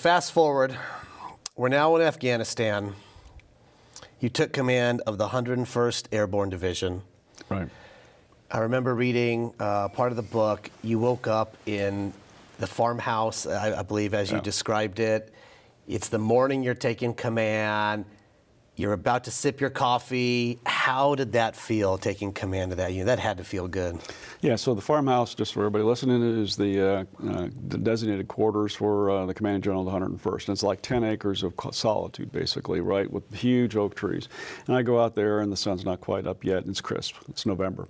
Fast forward, we're now in Afghanistan. You took command of the 101st Airborne Division. Right. I remember reading part of the book. You woke up in the farmhouse, I believe, as you described it. It's the morning you're taking command. You're about to sip your coffee. How did that feel, taking command of that unit? That had to feel good. Yeah, so the farmhouse, just for everybody listening, is the designated quarters for the Commanding General of the 101st. And it's like 10 acres of solitude, basically, right, with huge oak trees. And I go out there, and the sun's not quite up yet, and it's crisp. It's November.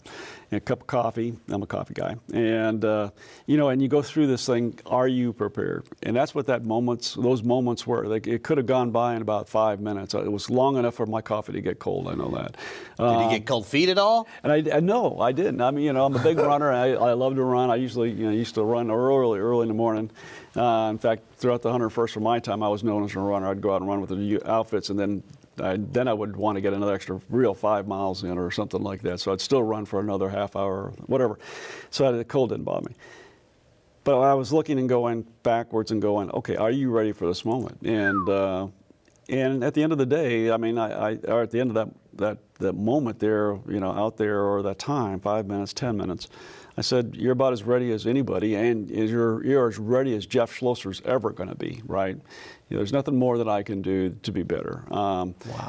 And a cup of coffee. I'm a coffee guy. And, and you go through this thing, are you prepared? And that's what those moments were. Like, it could have gone by in about 5 minutes. It was long enough for my coffee to get cold, I know that. Did you get cold feet at all? And no, I didn't. I mean, I'm a big runner. I love to run. I usually, used to run early in the morning. In fact, throughout the 101st for my time, I was known as a runner. I'd go out and run with the outfits, and then I would want to get another extra real 5 miles in or something like that. So I'd still run for another half hour, whatever. So the cold didn't bother me. But I was looking and going backwards and going, okay, are you ready for this moment? And at the end of the day, I mean, or at the end of that moment there, out there, or that time, 5 minutes, 10 minutes, I said, you're about as ready as anybody, and you're as ready as Jeff Schloesser's ever going to be, right? There's nothing more that I can do to be better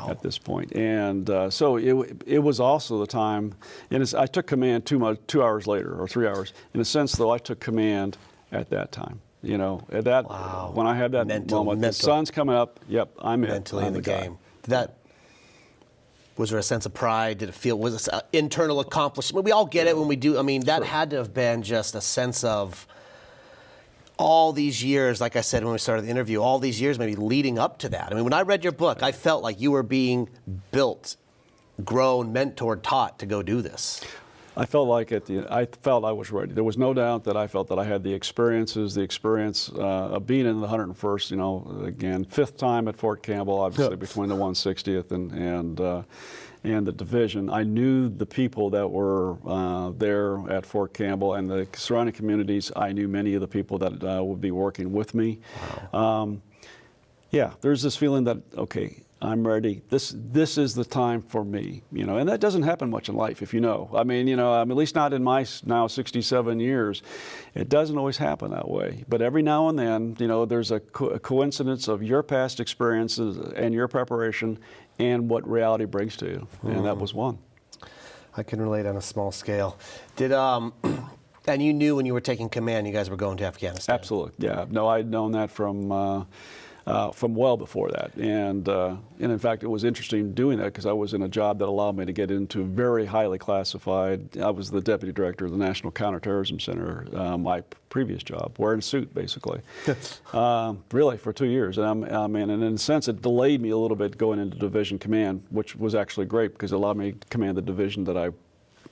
at this point. And so it was also the time, and I took command 2 hours later, or 3 hours. In a sense, though, I took command at that time. At that, when I had that moment, the sun's coming up, I'm mentally in the game. Was there a sense of pride? Did it feel, was it an internal accomplishment? We all get it when we do. I mean, that had to have been just a sense of all these years, like I said when we started the interview, all these years maybe leading up to that. I mean, when I read your book, I felt like you were being built, grown, mentored, taught to go do this. I felt like I felt I was ready. There was no doubt that I felt that I had the experience of being in the 101st, again, 5th time at Fort Campbell, obviously between the 160th and the division. I knew the people that were there at Fort Campbell and the surrounding communities. I knew many of the people that would be working with me. Wow. There's this feeling that, okay, I'm ready. This is the time for me, and that doesn't happen much in life, if you know. I mean, at least not in my now 67 years. It doesn't always happen that way. But every now and then, there's a coincidence of your past experiences and your preparation and what reality brings to you, and that was one. I can relate on a small scale. And you knew when you were taking command, you guys were going to Afghanistan? Absolutely, yeah. No, I'd known that from well before that. And in fact, it was interesting doing that because I was in a job that allowed me to get into very highly classified. I was the deputy director of the National Counterterrorism Center, my previous job, wearing a suit, basically, really for 2 years. And and in a sense, it delayed me a little bit going into division command, which was actually great because it allowed me to command the division that I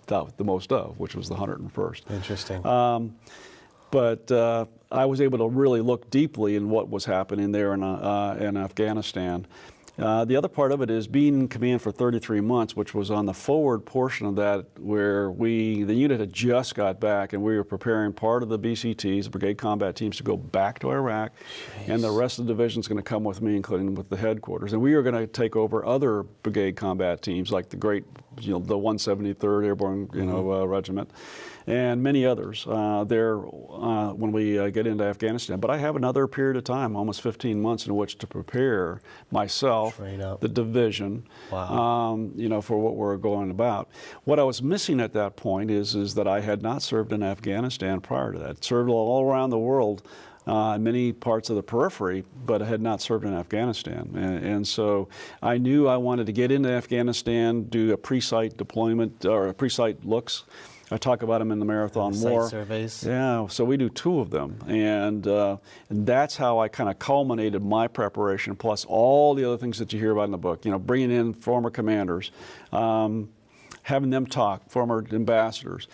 thought the most of, which was the 101st. Interesting. But I was able to really look deeply in what was happening there in Afghanistan. The other part of it is being in command for 33 months, which was on the forward portion of that, where the unit had just got back, and we were preparing part of the BCTs, the Brigade Combat Teams, to go back to Iraq, and the rest of the division's going to come with me, including with the headquarters. And we were going to take over other Brigade Combat Teams, like the great, the 173rd Airborne, Regiment, and many others there when we get into Afghanistan. But I have another period of time, almost 15 months, in which to prepare myself, the division, for what we're going about. What I was missing at that point is that I had not served in Afghanistan prior to that. Served all around the world, in many parts of the periphery, but I had not served in Afghanistan. And so I knew I wanted to get into Afghanistan, do a pre-site deployment, or pre-site looks. I talk about them in the marathon more. Site surveys. Yeah, so we do 2 of them. And that's how I kind of culminated my preparation, plus all the other things that you hear about in the book. Bringing in former commanders, having them talk, former ambassadors,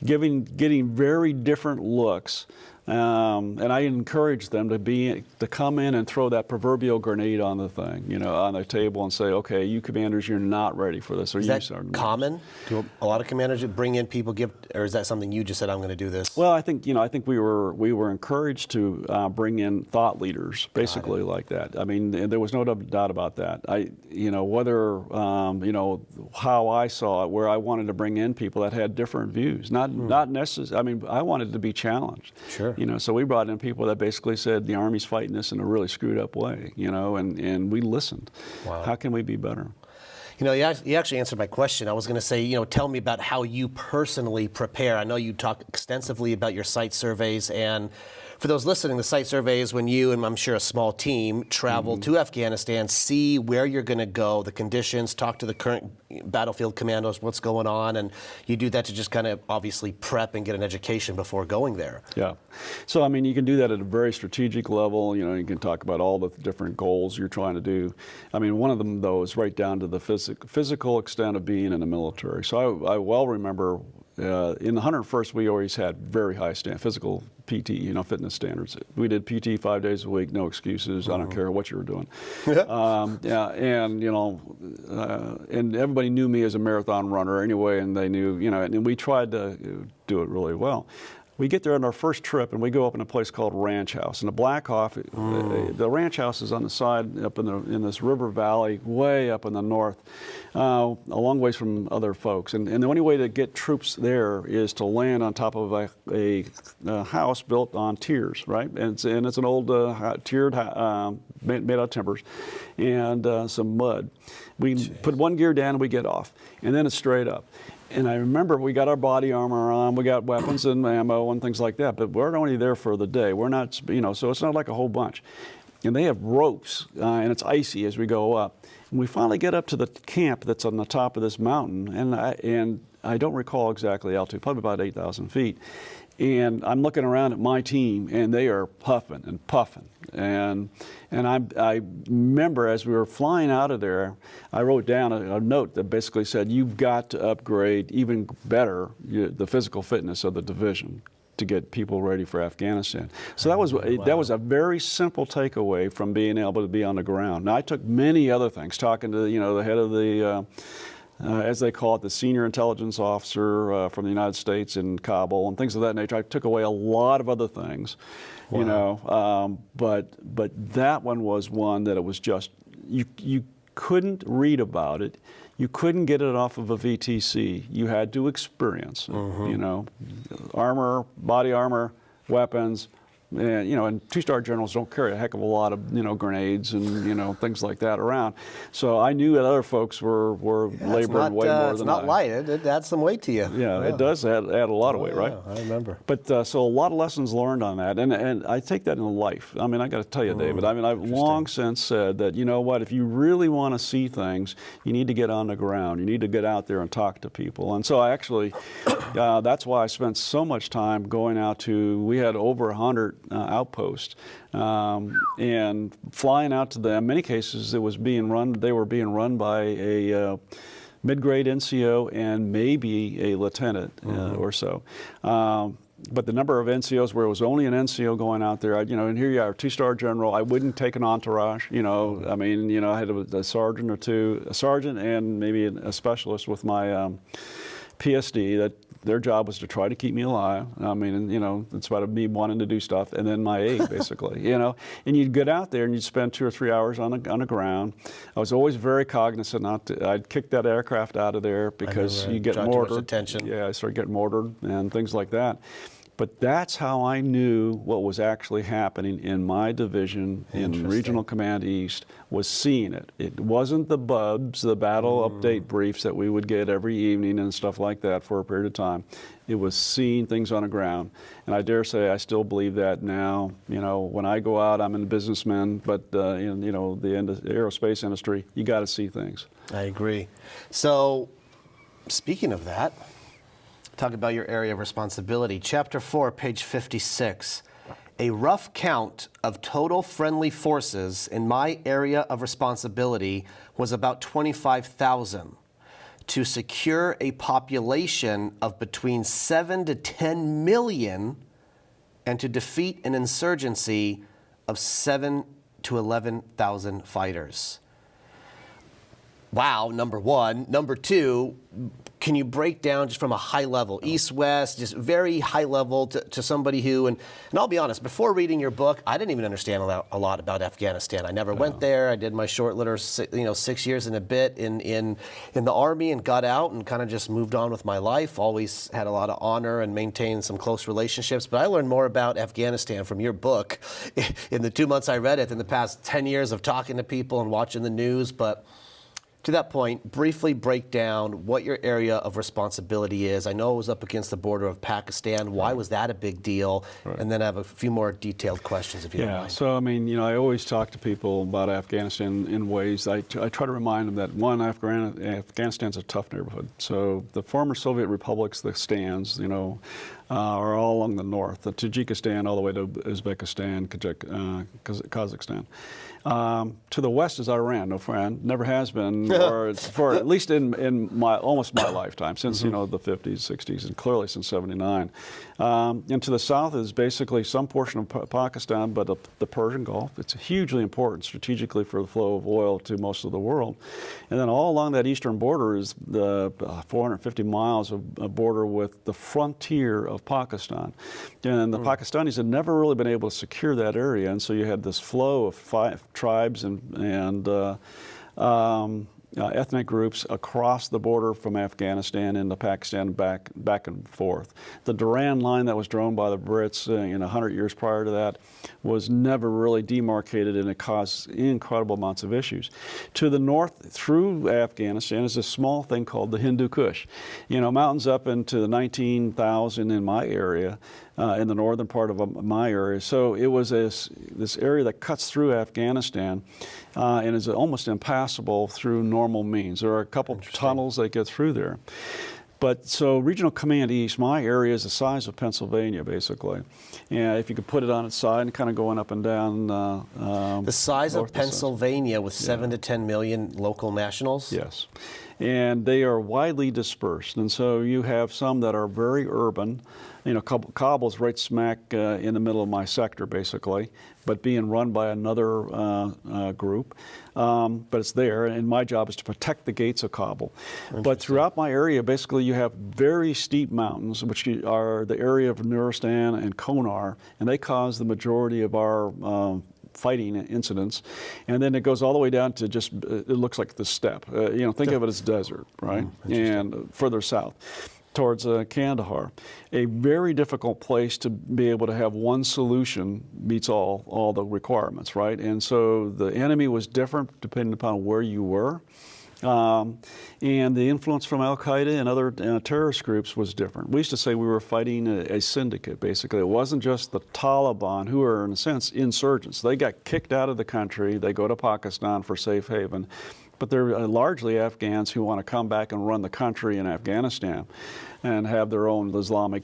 getting very different looks And I encourage them to come in and throw that proverbial grenade on the thing, on the table and say, okay, you commanders, you're not ready for this. Or Is you that common? Do a lot of commanders bring in people, or is that something you just said, I'm going to do this? Well, I think we were encouraged to bring in thought leaders, basically like that. I mean, there was no doubt about that. Whether how I saw it, where I wanted to bring in people that had different views, not necessarily. I mean, I wanted to be challenged. Sure. So we brought in people that basically said the Army's fighting this in a really screwed up way, and we listened. Wow. How can we be better? You actually answered my question. I was going to say, tell me about how you personally prepare. I know you talk extensively about your site surveys, and for those listening, the site survey is when you, and I'm sure a small team, travel to Afghanistan, see where you're going to go, the conditions, talk to the current battlefield commandos, what's going on, and you do that to just kind of obviously prep and get an education before going there. Yeah. So, I mean, you can do that at a very strategic level. You can talk about all the different goals you're trying to do. I mean, one of them, though, is right down to the physical extent of being in the military. So I well remember in the 101st, we always had very high physical PT, fitness standards. We did PT 5 days a week, no excuses. I don't care what you were doing. And everybody knew me as a marathon runner anyway, and they knew, and we tried to do it really well. We get there on our first trip, and we go up in a place called Ranch House. And the Black Hawk, the Ranch House is on the side up in this river valley, way up in the north, a long ways from other folks. And the only way to get troops there is to land on top of a house built on tiers, right? And it's an old tiered made out of timbers and some mud. We put one gear down and we get off, and then it's straight up. And I remember we got our body armor on, we got weapons and ammo and things like that, but we're only there for the day. We're not, so it's not like a whole bunch. And they have ropes, and it's icy as we go up. And we finally get up to the camp that's on the top of this mountain, and I don't recall exactly the altitude, probably about 8,000 feet. And I'm looking around at my team, and they are puffing and puffing. And I remember as we were flying out of there, I wrote down a note that basically said, you've got to upgrade even better the physical fitness of the division to get people ready for Afghanistan. So that was a very simple takeaway from being able to be on the ground. Now, I took many other things, talking to the head of the as they call it, the senior intelligence officer from the United States in Kabul and things of that nature. I took away a lot of other things, but that one was one that it was just, you couldn't read about it. You couldn't get it off of a VTC. You had to experience it, armor, body armor, weapons. And two-star generals don't carry a heck of a lot of, grenades and, things like that around. So I knew that other folks were laboring way more than I. It's not light. It adds some weight to you. Yeah, it does add a lot of weight, right? I remember. But so a lot of lessons learned on that. And I take that in life. I mean, I got to tell you, David, I mean, I've long since said that, you know what, if you really want to see things, you need to get on the ground. You need to get out there and talk to people. And so I actually, that's why I spent so much time going out to, we had over 100 outposts, and flying out to them. In many cases, they were being run by a mid-grade NCO and maybe a lieutenant or so. But the number of NCOs where it was only an NCO going out there, and here you are, a two-star general. I wouldn't take an entourage. I mean, I had a sergeant or two, a sergeant and maybe a specialist with my PSD that their job was to try to keep me alive. I mean, it's about me wanting to do stuff, and then my aide, basically, And you'd get out there and you'd spend 2 or 3 hours on the ground. I was always very cognizant I'd kick that aircraft out of there because you get mortared. Attention. Yeah, I started getting mortared and things like that. But that's how I knew what was actually happening in my division in Regional Command East, was seeing it. It wasn't the BUBs, the battle update briefs that we would get every evening and stuff like that for a period of time. It was seeing things on the ground. And I dare say I still believe that now. When I go out, I'm a businessman, but in the aerospace industry, you got to see things. I agree. So, speaking of that, talk about your area of responsibility. Chapter 4, page 56. A rough count of total friendly forces in my area of responsibility was about 25,000. To secure a population of between 7 to 10 million and to defeat an insurgency of 7 to 11,000 fighters. Wow, number one. Number two, can you break down just from a high level, east-west, just very high level to somebody who, and I'll be honest, before reading your book, I didn't even understand a lot about Afghanistan. I never went there. I did my short little, 6 years and a bit in the Army and got out and kind of just moved on with my life. Always had a lot of honor and maintained some close relationships. But I learned more about Afghanistan from your book in the 2 months I read it than the past 10 years of talking to people and watching the news. But to that point, briefly break down what your area of responsibility is. I know it was up against the border of Pakistan. Why was that a big deal? Right. And then I have a few more detailed questions, if you don't mind. So, I mean, I always talk to people about Afghanistan in ways. I try to remind them that, one, Afghanistan's a tough neighborhood. So the former Soviet republics, the stands, are all along the north, the Tajikistan all the way to Uzbekistan, Kazakhstan. To the west is Iran, no friend, never has been, or for at least in almost my lifetime, since the 50s, 60s, and clearly since '79. And to the south is basically some portion of Pakistan, but the Persian Gulf. It's hugely important strategically for the flow of oil to most of the world. And then all along that eastern border is the 450 miles of border with the frontier of Pakistan. And the Pakistanis had never really been able to secure that area, and so you had this flow of 5 tribes and ethnic groups across the border from Afghanistan into Pakistan, back and forth. The Durand line that was drawn by the Brits 100 years prior to that was never really demarcated, and it caused incredible amounts of issues. To the north through Afghanistan is a small thing called the Hindu Kush. Mountains up into the 19,000 in my area, in the northern part of my area. So it was this area that cuts through Afghanistan and is almost impassable through normal means. There are a couple tunnels that get through there. But so Regional Command East, my area is the size of Pennsylvania, basically. And if you could put it on its side and kind of going up and down. The size of Pennsylvania with 7 to 10 million local nationals? Yes. And they are widely dispersed. And so you have some that are very urban. Kabul's right smack in the middle of my sector, basically, but being run by another group. But it's there, and my job is to protect the gates of Kabul. But throughout my area, basically, you have very steep mountains, which are the area of Nuristan and Konar, and they cause the majority of our fighting incidents. And then it goes all the way down to just, it looks like the steppe. Think of it as desert, right? And further south towards Kandahar. A very difficult place to be able to have one solution meets all the requirements, right? And so the enemy was different depending upon where you were. And the influence from Al-Qaeda and other terrorist groups was different. We used to say we were fighting a syndicate, basically. It wasn't just the Taliban, who are, in a sense, insurgents. They got kicked out of the country. They go to Pakistan for safe haven. But they're largely Afghans who want to come back and run the country in Afghanistan and have their own Islamic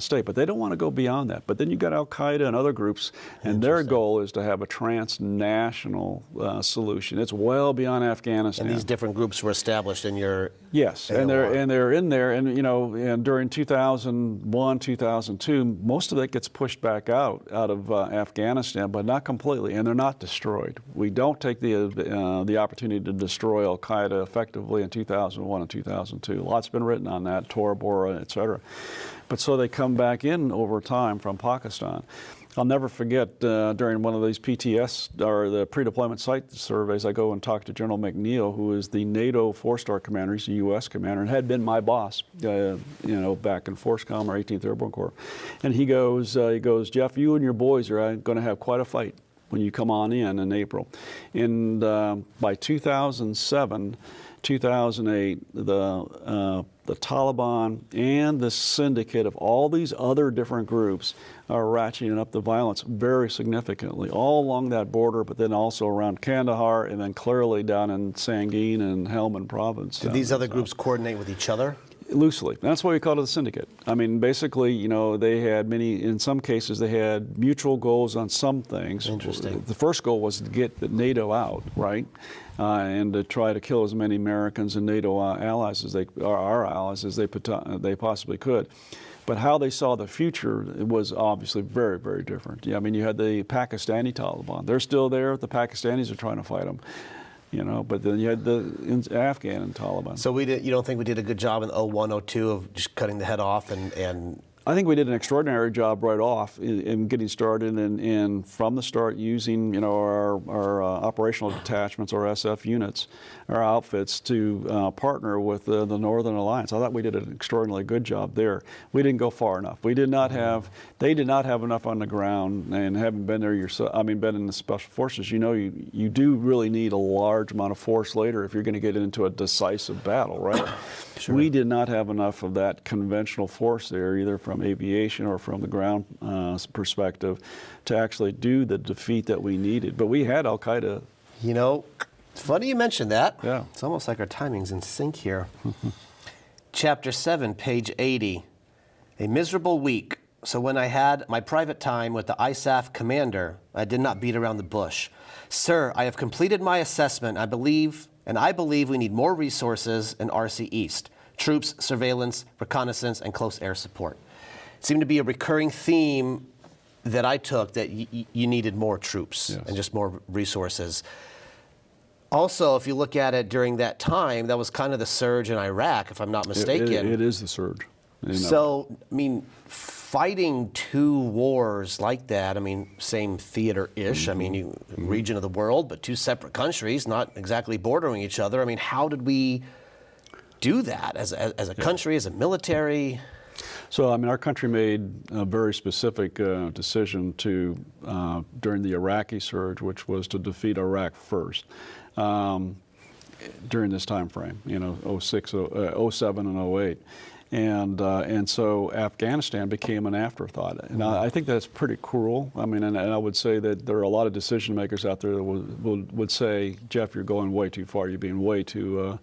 state. But they don't want to go beyond that. But then you've got Al-Qaeda and other groups, and their goal is to have a transnational solution. It's well beyond Afghanistan. And these different groups were established in your Yes, and they're in there, and during 2001, 2002, most of it gets pushed back out of Afghanistan, but not completely, and they're not destroyed. We don't take the opportunity to destroy Al-Qaeda effectively in 2001 and 2002. Lots been written on that, Tora Bora, et cetera. But so they come back in over time from Pakistan. I'll never forget during one of these PTS, or the pre-deployment site surveys, I go and talk to General McNeil, who is the NATO 4-star commander. He's a U.S. commander and had been my boss, back in FORSCOM or 18th Airborne Corps. And he goes, Jeff, you and your boys are going to have quite a fight when you come on in April. And by 2007, 2008, the Taliban and the syndicate of all these other different groups are ratcheting up the violence very significantly, all along that border, but then also around Kandahar, and then clearly down in Sangin and Helmand province. Do these other groups coordinate with each other? Loosely. That's why we call it a syndicate. I mean, basically, they had in some cases, they had mutual goals on some things. Interesting. The first goal was to get the NATO out, right? And to try to kill as many Americans and NATO allies as our allies as they possibly could. But how they saw the future, it was obviously very, very different. Yeah, I mean, you had the Pakistani Taliban. They're still there. The Pakistanis are trying to fight them. But then you had the Afghan and Taliban. So you don't think we did a good job in 01, 02 of just cutting the head off and I think we did an extraordinary job right off in getting started and from the start using our operational detachments, our SF units, our outfits to partner with the Northern Alliance. I thought we did an extraordinarily good job there. We didn't go far enough. They did not have enough on the ground, and having been there yourself, been in the Special Forces, you do really need a large amount of force later if you're going to get into a decisive battle, right? Sure. We did not have enough of that conventional force there, either from aviation or from the ground perspective, to actually do the defeat that we needed. But we had Al-Qaeda. It's funny you mentioned that. Yeah. It's almost like our timing's in sync here. Chapter 7, page 80. A miserable week. So when I had my private time with the ISAF commander, I did not beat around the bush. Sir, I have completed my assessment. I believe we need more resources in RC East. Troops, surveillance, reconnaissance, and close air support. It seemed to be a recurring theme that I took, that you needed more troops. Yes. And just more resources. Also, if you look at it during that time, that was kind of the surge in Iraq, if I'm not mistaken. It is the surge. So, fighting two wars like that, same theater-ish, region of the world, but two separate countries, not exactly bordering each other. How did we do that as a country, as a military? So, our country made a very specific decision during the Iraqi surge, which was to defeat Iraq first. During this time frame, 06, 07, and 08. And so Afghanistan became an afterthought. And I think that's pretty cruel. And I would say that there are a lot of decision makers out there that would say, Jeff, you're going way too far. You're being way too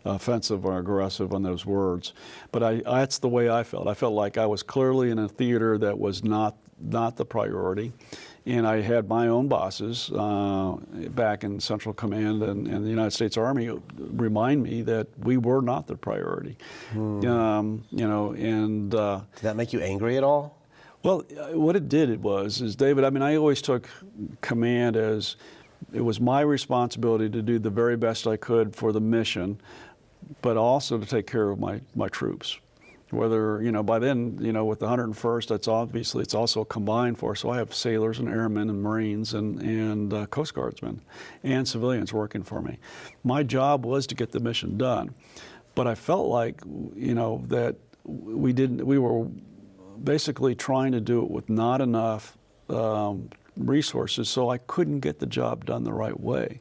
offensive or aggressive on those words. But that's the way I felt. I felt like I was clearly in a theater that was not the priority. And I had my own bosses back in Central Command and the United States Army remind me that we were not the priority. Did that make you angry at all? Well, what it did is, David, I always took command as it was my responsibility to do the very best I could for the mission, but also to take care of my troops. Whether, by then, with the 101st, it's also a combined force. So I have sailors and airmen and Marines and Coast Guardsmen and civilians working for me. My job was to get the mission done. But I felt like, that we were basically trying to do it with not enough resources, so I couldn't get the job done the right way.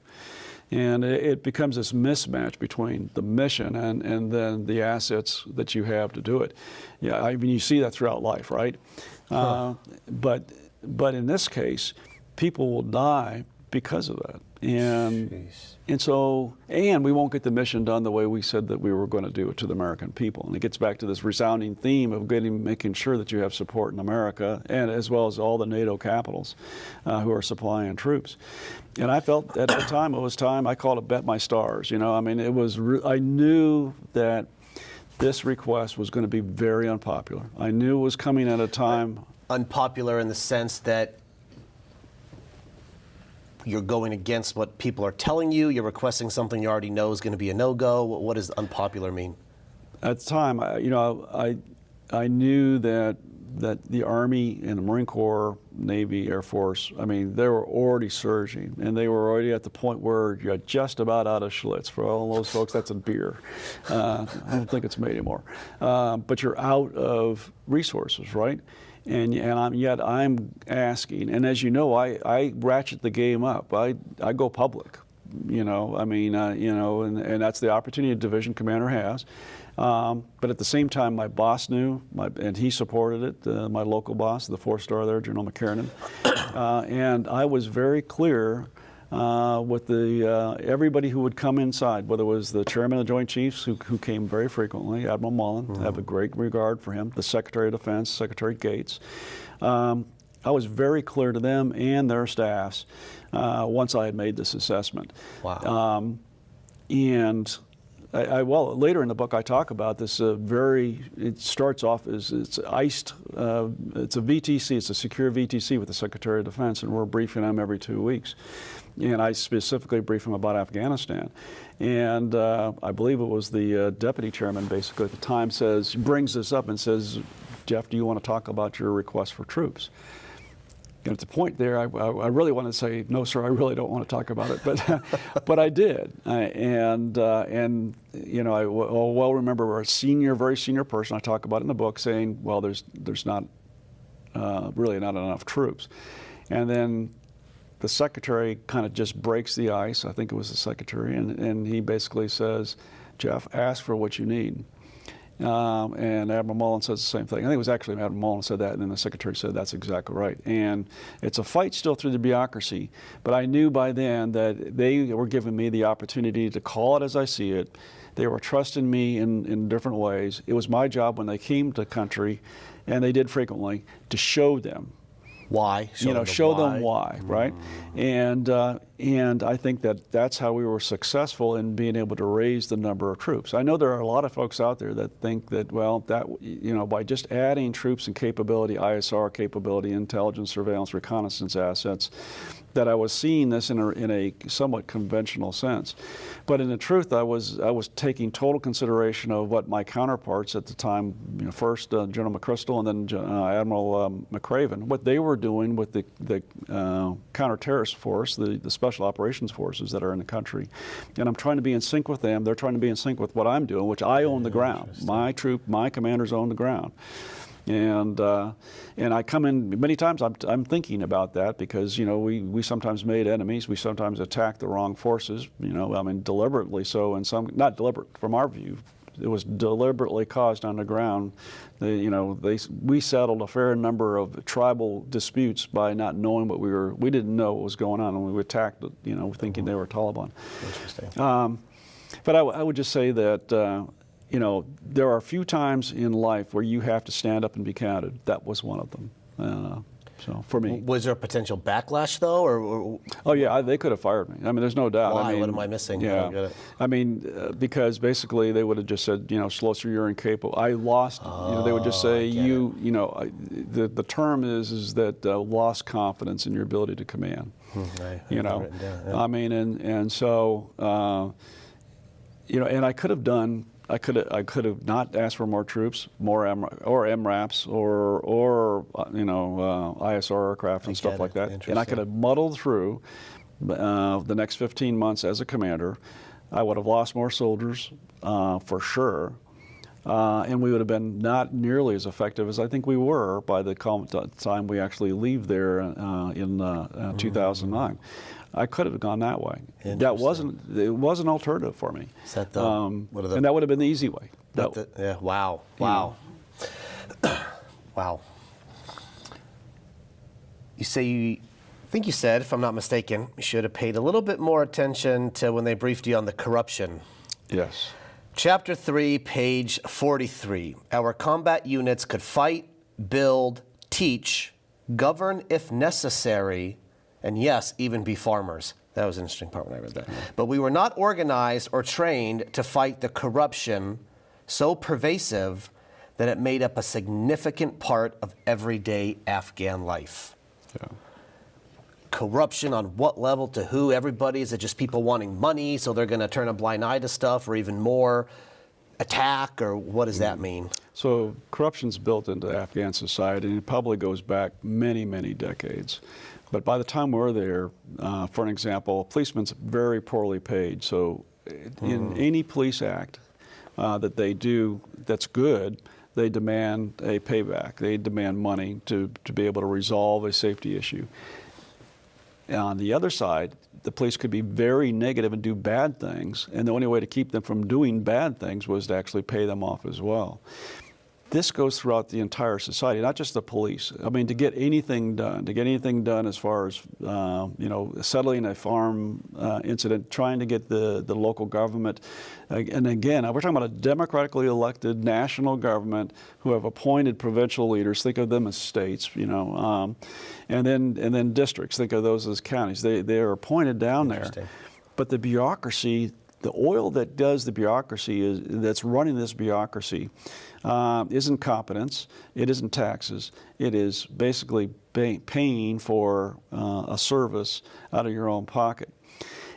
And it becomes this mismatch between the mission and then the assets that you have to do it. Yeah, you see that throughout life, right? But in this case, people will die because of that. And we won't get the mission done the way we said that we were going to do it to the American people. And it gets back to this resounding theme of making sure that you have support in America, and as well as all the NATO capitals who are supplying troops. And I felt at the time it was time. I called it bet my stars. It was. I knew that this request was going to be very unpopular. I knew it was coming at a time. Unpopular in the sense that you're going against what people are telling you. You're requesting something you already know is going to be a no-go. What does unpopular mean? At the time, I knew that the Army and the Marine Corps, Navy, Air Force, they were already surging, and they were already at the point where you're just about out of Schlitz. For all those folks, that's a beer. I don't think it's made anymore. But you're out of resources, right? And yet I'm asking, and as you know, I ratchet the game up. I go public, and that's the opportunity a division commander has. But at the same time, my boss knew, and he supported it, my local boss, the 4-star there, General McKiernan. And I was very clear with everybody who would come inside, whether it was the chairman of the Joint Chiefs, who came very frequently, Admiral Mullen, I have a great regard for him, the Secretary of Defense, Secretary Gates. I was very clear to them and their staffs once I had made this assessment. Wow. And well, later in the book I talk about this it starts off as it's iced, it's a VTC, it's a secure VTC with the Secretary of Defense, and we're briefing them every 2 weeks. And I specifically brief him about Afghanistan. And I believe it was the deputy chairman basically at the time brings this up and says, Jeff, do you want to talk about your request for troops? And at the point there, I really wanted to say, no, sir, I really don't want to talk about it, but I did. And you know, I well remember a very senior person, I talk about it in the book, saying, well, there's not really not enough troops. And then the secretary kind of just breaks the ice. I think it was the secretary, and he basically says, Jeff, ask for what you need. And Admiral Mullen says the same thing. I think it was actually Admiral Mullen said that, and then the secretary said that's exactly right. And it's a fight still through the bureaucracy, but I knew by then that they were giving me the opportunity to call it as I see it. They were trusting me in different ways. It was my job when they came to country, and they did frequently, to show them. Why? Show them why, right? And I think that's how we were successful in being able to raise the number of troops. I know there are a lot of folks out there that think that, well, by just adding troops and capability, ISR capability, intelligence, surveillance, reconnaissance assets, that I was seeing this in a somewhat conventional sense. But in the truth, I was taking total consideration of what my counterparts at the time, first General McChrystal and then Admiral McCraven, what they were doing with the counter-terrorist force, the special operations forces that are in the country. And I'm trying to be in sync with them. They're trying to be in sync with what I'm doing, which I own the ground. My commanders own the ground. And I come in many times. I'm thinking about that because we sometimes made enemies. We sometimes attacked the wrong forces. Deliberately so, and some not deliberate from our view. It was deliberately caused on the ground. We settled a fair number of tribal disputes by not knowing we didn't know what was going on, and we attacked, thinking they were Taliban. Interesting. But I would just say that. There are a few times in life where you have to stand up and be counted. That was one of them. So for me. Was there a potential backlash though, or? Oh yeah, they could have fired me. There's no doubt. Why? What am I missing? Yeah. I don't get it. Because basically they would have just said, Schloesser, you're incapable. I lost. They would just say the term is that lost confidence in your ability to command. Right. And so and I could have done. I could have not asked for more troops, more MRAPs, or ISR aircraft and stuff like that. And I could have muddled through the next 15 months as a commander. I would have lost more soldiers for sure, and we would have been not nearly as effective as I think we were by the time we actually leave there in 2009. I could have gone that way. It was an alternative for me. Is that and that would have been the easy way. Yeah. Wow. Wow. Wow. I think you said, if I'm not mistaken, you should have paid a little bit more attention to when they briefed you on the corruption. Yes. Chapter 3, page 43. Our combat units could fight, build, teach, govern if necessary, and yes, even be farmers. That was an interesting part when I read that. But we were not organized or trained to fight the corruption so pervasive that it made up a significant part of everyday Afghan life. Yeah. Corruption on what level, to who, everybody? Is it just people wanting money so they're going to turn a blind eye to stuff, or even more attack, or what does that mean? So corruption's built into Afghan society, and it probably goes back many, many decades. But by the time we're there, for an example, a policeman's very poorly paid. So in any police act that they do that's good, they demand a payback. They demand money to be able to resolve a safety issue. And on the other side, the police could be very negative and do bad things, and the only way to keep them from doing bad things was to actually pay them off as well. This goes throughout the entire society, not just the police. To get anything done as far as, settling a farm incident, trying to get the local government, and again, we're talking about a democratically elected national government who have appointed provincial leaders. Think of them as states, and then districts. Think of those as counties. They are appointed down there. But the bureaucracy the oil that does the bureaucracy that's running this bureaucracy isn't competence, it isn't taxes, it is basically paying for a service out of your own pocket.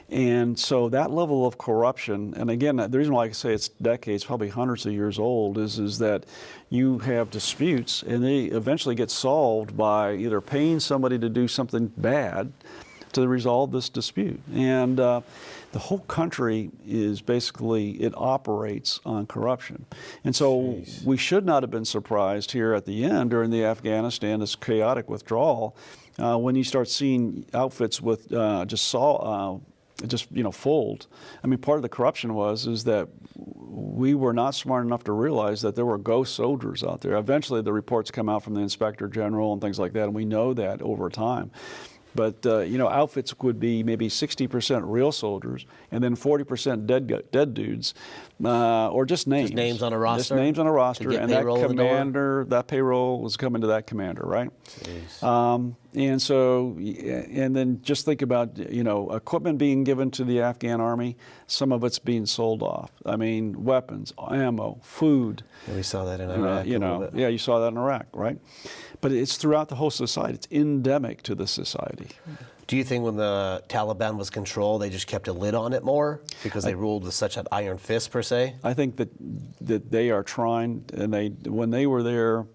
And so that level of corruption, and again, the reason why I say it's decades, probably hundreds of years old, is that you have disputes and they eventually get solved by either paying somebody to do something bad to resolve this dispute. And the whole country is basically, it operates on corruption. And so we should not have been surprised here at the end during the Afghanistan, this chaotic withdrawal, when you start seeing outfits with fold. I mean, part of the corruption is that we were not smart enough to realize that there were ghost soldiers out there. Eventually, the reports come out from the Inspector General and things like that, and we know that over time. But outfits would be maybe 60% real soldiers, and then 40% dead dudes, or just names. Just names on a roster. Just names on a roster, and that commander, that payroll was coming to that commander, right? And so, and then just think about equipment being given to the Afghan army. Some of it's being sold off. I mean, weapons, ammo, food. Yeah, we saw that in Iraq. Yeah, you saw that in Iraq, right? But it's throughout the whole society. It's endemic to the society. Do you think when the Taliban was controlled, they just kept a lid on it more because they ruled with such an iron fist, per se? I think that they are trying, and when they were there,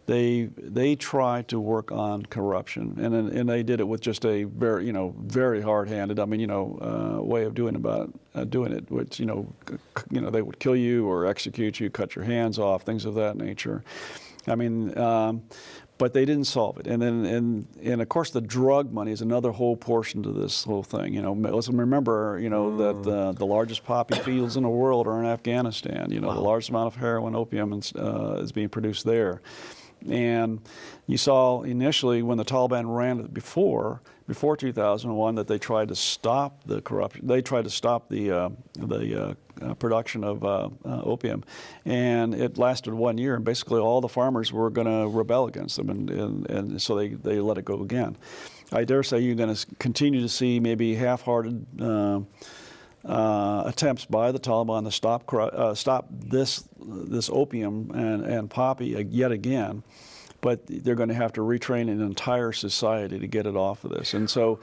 they tried to work on corruption, and they did it with just a very very hard-handed, way of doing it, which they would kill you or execute you, cut your hands off, things of that nature. I mean, but they didn't solve it. And then, and of course, the drug money is another whole portion to this whole thing. Let's remember, that the largest poppy fields in the world are in Afghanistan. The largest amount of heroin, opium is being produced there. And you saw initially when the Taliban ran it before 2001 that they tried to stop the corruption. They tried to stop the production of opium, and it lasted 1 year. And basically, all the farmers were going to rebel against them, and so they let it go again. I dare say you're going to continue to see maybe half-hearted attempts by the Taliban to stop this opium and poppy yet again, but they're going to have to retrain an entire society to get it off of this. And so,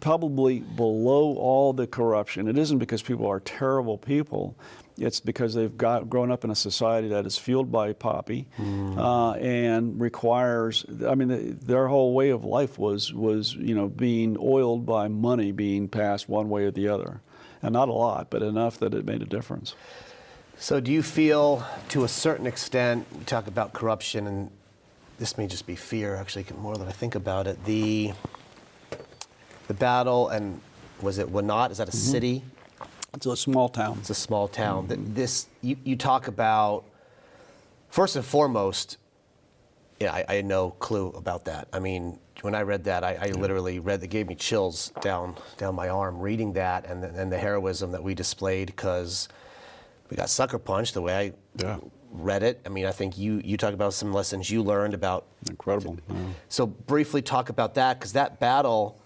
probably below all the corruption, it isn't because people are terrible people. It's because they've grown up in a society that is fueled by poppy and requires. I mean, their whole way of life was being oiled by money being passed one way or the other, and not a lot, but enough that it made a difference. So, do you feel, to a certain extent, you talk about corruption, and this may just be fear, actually, more than I think about it. The battle, and was it Wont? Is that a city? It's a small town. It's a small town. You talk about, first and foremost, I had no clue about that. I mean, when I read that, I literally it gave me chills down my arm reading that, and the heroism that we displayed, because we got sucker punched the way I read it. I mean, I think you talk about some lessons you learned about. Incredible. So briefly talk about that, because that battle,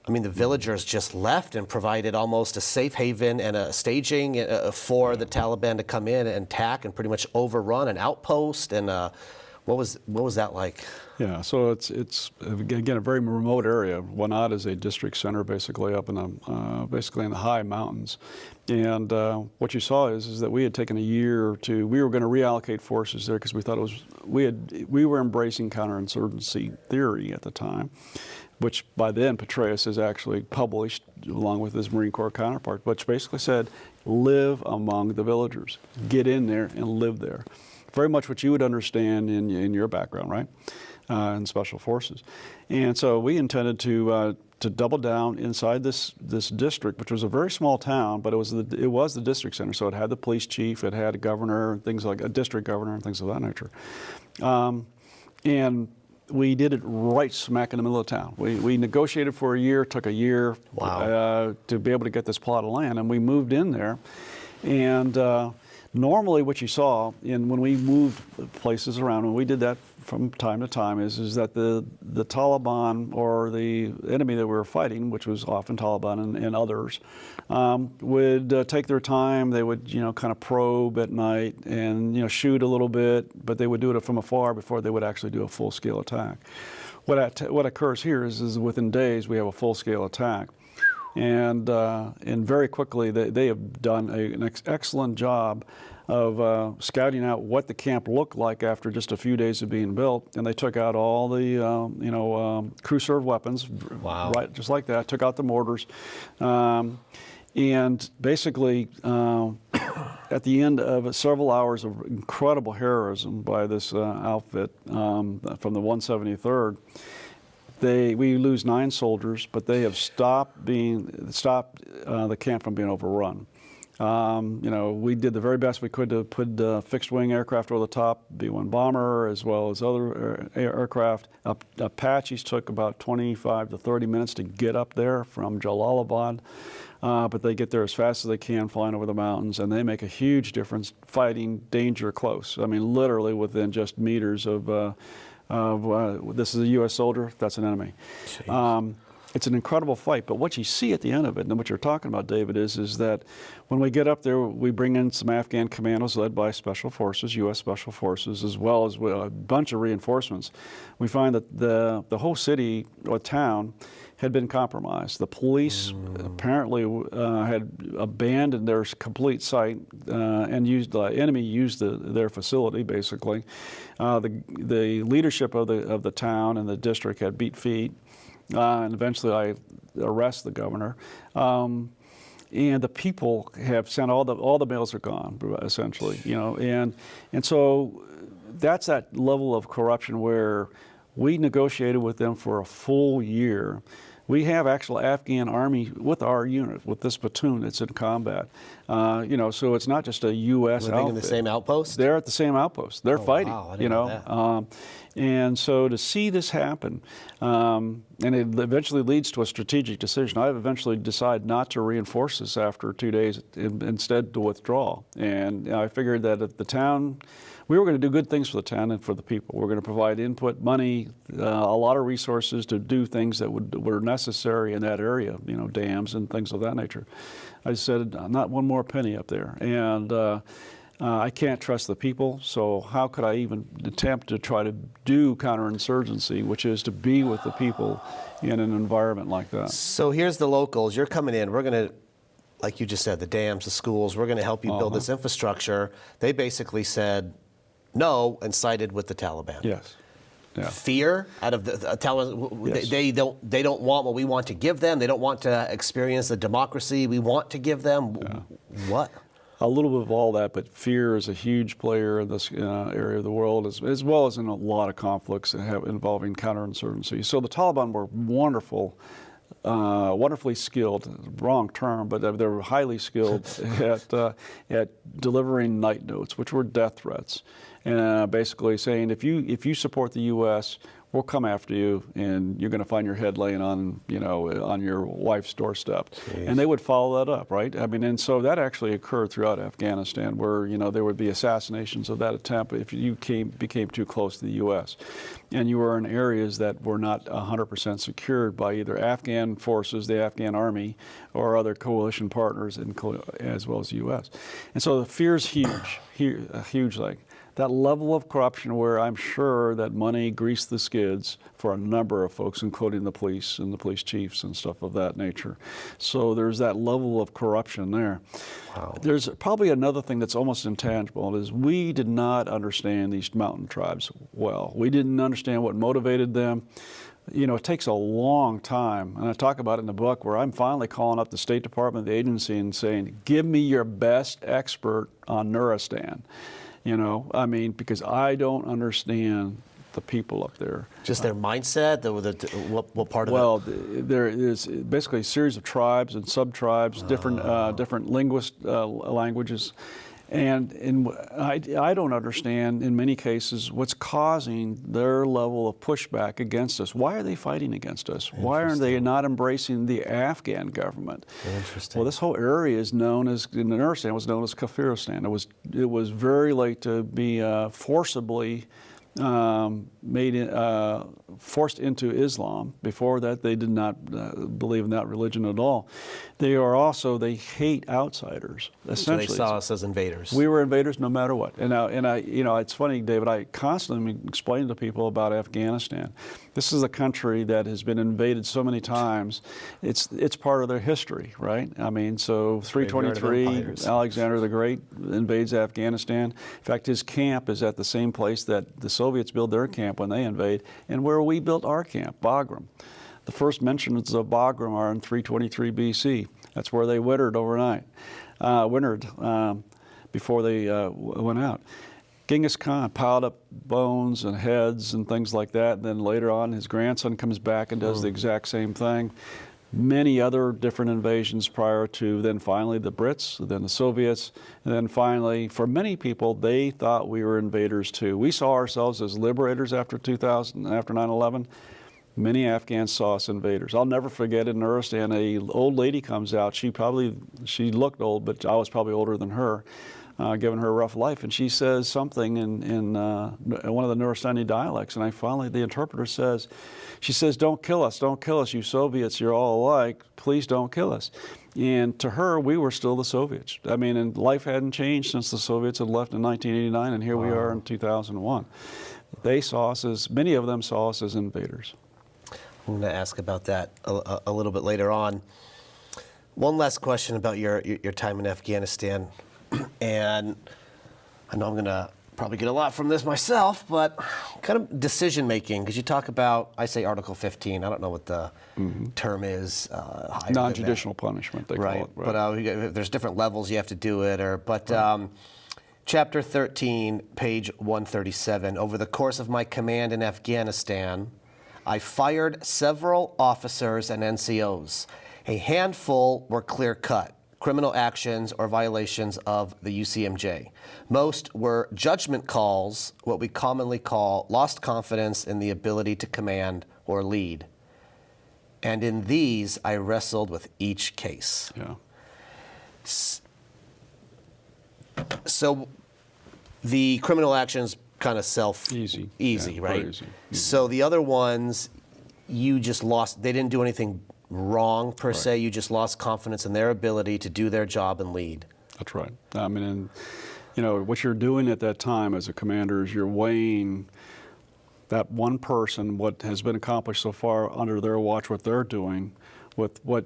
I mean, the villagers just left and provided almost a safe haven and a staging for the Taliban to come in and attack and pretty much overrun an outpost. And what was that like? Yeah, so it's again a very remote area. Wont is a district center, basically up in the high mountains. And what you saw is that we had taken a year or two. We were going to reallocate forces there because we thought we were embracing counterinsurgency theory at the time, which by then Petraeus has actually published along with his Marine Corps counterpart, which basically said, live among the villagers, get in there and live there. Very much what you would understand in your background, right? In special forces. And so we intended to double down inside this district, which was a very small town, but it was the district center. So it had the police chief, it had a governor, things like a district governor, and things of that nature. And we did it right smack in the middle of town. We negotiated for a year, took a year to be able to get this plot of land, and we moved in there. And Normally, what you saw when we moved places around, when we did that from time to time, is that the Taliban or the enemy that we were fighting, which was often Taliban and others, would take their time. They would, kind of probe at night and, shoot a little bit, but they would do it from afar before they would actually do a full-scale attack. What occurs here is within days we have a full-scale attack. And very quickly, they have done an excellent job of scouting out what the camp looked like after just a few days of being built. And they took out all the, crew-served weapons, wow. Right, just like that, took out the mortars. And basically, at the end of several hours of incredible heroism by this outfit from the 173rd, we lose 9 soldiers, but they have stopped the camp from being overrun. We did the very best we could to put fixed-wing aircraft over the top, B-1 bomber, as well as other aircraft. Apaches took about 25 to 30 minutes to get up there from Jalalabad, but they get there as fast as they can, flying over the mountains, and they make a huge difference fighting danger close. I mean, literally within just meters of this is a U.S. soldier, that's an enemy. It's an incredible fight, but what you see at the end of it, and what you're talking about, David, is that when we get up there, we bring in some Afghan commandos led by Special Forces, U.S. Special Forces, as well as a bunch of reinforcements. We find that the whole city or town had been compromised. The police apparently had abandoned their complete site and the enemy used their facility, basically. The leadership of the town and the district had beat feet. And eventually I arrest the governor. And the people have sent all the mails are gone, essentially, and so that's that level of corruption where we negotiated with them for a full year. We have actual Afghan army with our unit, with this platoon that's in combat. So it's not just a U.S. Living outfit. in the same outpost? They're at the same outpost. They're fighting. Wow, I didn't know that. And so to see this happen, and it eventually leads to a strategic decision. I eventually decide not to reinforce this after 2 days, instead to withdraw. And I figured that at the town, we were going to do good things for the town and for the people. We're going to provide input, money, a lot of resources to do things that were necessary in that area, dams and things of that nature. I said, not one more penny up there. And I can't trust the people, so how could I even attempt to try to do counterinsurgency, which is to be with the people in an environment like that? So here's the locals. You're coming in. We're going to, like you just said, the dams, the schools, we're going to help you build this infrastructure. They basically said no and sided with the Taliban. Yes. Yeah. Fear out of the Taliban. Yes. They don't want what we want to give them. They don't want to experience the democracy we want to give them. Yeah. What? A little bit of all that, but fear is a huge player in this area of the world, as well as in a lot of conflicts involving counterinsurgency. So the Taliban were wonderfully skilled, wrong term, but they were highly skilled at delivering night notes, which were death threats, and basically saying, if you support the U.S., we'll come after you, and you're going to find your head laying on your wife's doorstep. Jeez. And they would follow that up, right? I mean, and so that actually occurred throughout Afghanistan, where there would be assassinations of that attempt if you became too close to the U.S. and you were in areas that were not 100% secured by either Afghan forces, the Afghan army, or other coalition partners, as well as the U.S. And so the fear is huge, like. That level of corruption where I'm sure that money greased the skids for a number of folks, including the police and the police chiefs and stuff of that nature. So there's that level of corruption there. Wow. There's probably another thing that's almost intangible, is we did not understand these mountain tribes well. We didn't understand what motivated them. It takes a long time, and I talk about it in the book, where I'm finally calling up the State Department, the agency, and saying, give me your best expert on Nuristan. Because I don't understand the people up there. Just their mindset? What part of it? Well, there is basically a series of tribes and sub-tribes, different languages. And I don't understand, in many cases, what's causing their level of pushback against us. Why are they fighting against us? Why aren't they not embracing the Afghan government? Interesting. Well, this whole area is known as, in the Nuristan, was known as Kafiristan. It was very late to be forcibly forced into Islam. Before that, they did not believe in that religion at all. They hate outsiders, essentially. So they saw us as invaders. We were invaders no matter what. And I, it's funny, David, I constantly explain to people about Afghanistan. This is a country that has been invaded so many times. It's part of their history, right? I mean, so 323, Alexander the Great invades Afghanistan. In fact, his camp is at the same place that the Soviets build their camp when they invade, and where we built our camp, Bagram. The first mentions of Bagram are in 323 BC. That's where they wintered overnight, before they went out. Genghis Khan piled up bones and heads and things like that. And then later on, his grandson comes back and does the exact same thing. Many other different invasions prior to then finally the Brits, then the Soviets, and then finally, for many people, they thought we were invaders too. We saw ourselves as liberators after 2000, after 9/11. Many Afghans saw us invaders. I'll never forget in Nuristan, an old lady comes out. She looked old, but I was probably older than her, giving her a rough life. And she says something in one of the Nuristani dialects. And the interpreter says, she says, don't kill us, you Soviets, you're all alike. Please don't kill us. And to her, we were still the Soviets. I mean, and life hadn't changed since the Soviets had left in 1989, and here we are in 2001. They saw us as, many of them saw us as invaders. I'm going to ask about that a little bit later on. One last question about your time in Afghanistan, and I know I'm going to probably get a lot from this myself, but kind of decision making, because you talk about, I say Article 15, I don't know what the term is. Non-judicial punishment, they call it. Right, but there's different levels you have to do it, Chapter 13, page 137, over the course of my command in Afghanistan, I fired several officers and NCOs. A handful were clear-cut, criminal actions or violations of the UCMJ. Most were judgment calls, what we commonly call lost confidence in the ability to command or lead. And in these, I wrestled with each case. Yeah. So the criminal actions kind of easy, yeah, right? Easy. So the other ones, you just lost, they didn't do anything wrong per se, you just lost confidence in their ability to do their job and lead. That's right. I mean, what you're doing at that time as a commander is you're weighing that one person, what has been accomplished so far under their watch, what they're doing, with what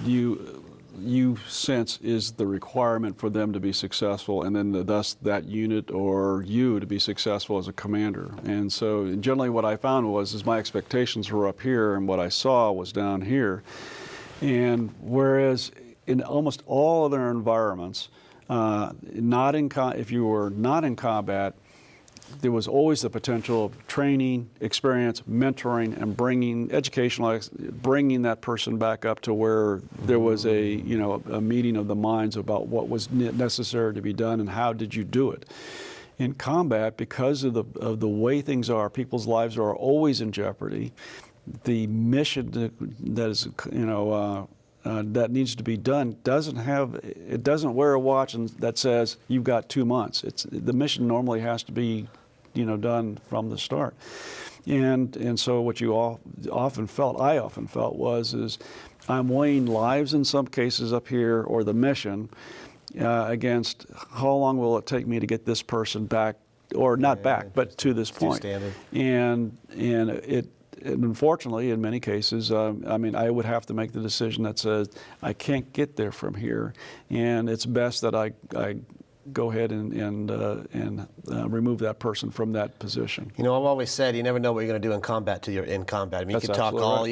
you sense is the requirement for them to be successful, and then thus that unit or you to be successful as a commander. And so generally what I found was my expectations were up here and what I saw was down here. And whereas in almost all other environments, if you were not in combat, there was always the potential of training, experience, mentoring, and bringing that person back up to where there was a meeting of the minds about what was necessary to be done and how did you do it. In combat, because of the way things are, people's lives are always in jeopardy. The mission that is that needs to be done doesn't wear a watch that says you've got 2 months. The mission normally has to be done from the start. And so what I often felt was I'm weighing lives in some cases up here or the mission against how long will it take me to get this person back, or not back, but to this point. And unfortunately, in many cases, I would have to make the decision that says I can't get there from here, and it's best that I go ahead and remove that person from that position. I've always said you never know what you're going to do in combat till you're in combat. I mean, you